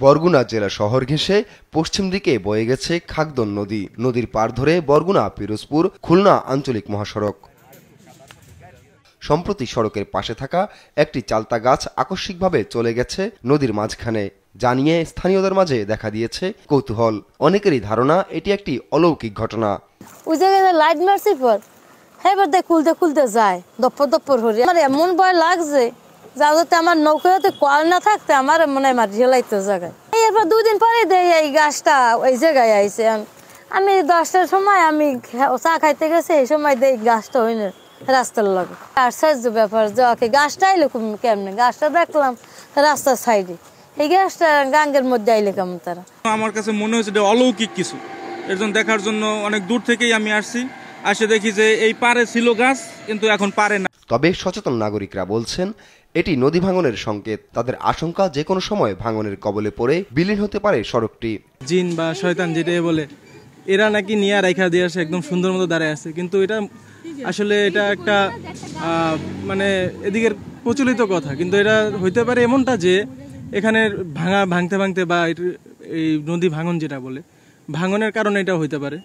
বরগুনা জেলা শহর ঘেঁষে পশ্চিম দিকে বয়ে গেছে খাগদন নদী। নদীর পাড় ধরে বরগুনা পিরোজপুর খুলনা আঞ্চলিক মহাসড়ক। সম্প্রতি সড়কের পাশে থাকা একটি চালতা গাছ আকস্মিকভাবে চলে গেছে নদীর মাঝখানে, যা নিয়ে স্থানীয়দের মাঝে দেখা দিয়েছে কৌতূহল। অনেকেরই ধারণা এটি একটি অলৌকিক ঘটনা। ওই জায়গায় লাইট মারছি পর এবার খুলতে খুলতে যায় দপ্পর দপ্পর হরি। আমার এমন ভয় লাগছে যাতে আমার নৌকাতে কল না থাকতে আমার মনে হয় মারি হেলাইতো জায়গায়। এরপর 2 দিন পরে দেয় এই গাছটা ওই জায়গায় আইছে। আমি 10টার সময় আমি চা খাইতে গেছি, এই সময় দেই গাছটা হইনি রাস্তার লগে। আশ্চর্য ব্যাপার যে গাছটা আইলো কেমনে, গাছটা দেখলাম রাস্তার সাইডে, এই গাছটা গাঙ্গের মধ্যে আইলে কেমন তারা। আমার কাছে মনে হচ্ছে এটা অলৌকিক কিছু। এর জন্য দেখার জন্য অনেক দূর থেকেই আমি আসছি, আসে দেখি যে এই পারে ছিল গাছ কিন্তু এখন পারে না। তবে সচেতন নাগরিকরা বলছেন এটি নদী ভাঙনের সংকেত। তাদের আশঙ্কা যে কোনো সময় ভাঙনের কবলে পড়ে বিলীন হতে পারে সড়কটি। জিন বা শয়তান যেটা বলে, এরা নাকি নিয়ে রাখা দিয়ে আসে একদম সুন্দর মতো দাঁড়ায় আছে, কিন্তু এটা আসলে এটা একটা মানে এদিকের প্রচলিত কথা। কিন্তু এটা হইতে পারে এমনটা যে এখানে ভাঙতে ভাঙতে বা এই নদী ভাঙন যেটা বলে, ভাঙনের কারণে এটা হইতে পারে।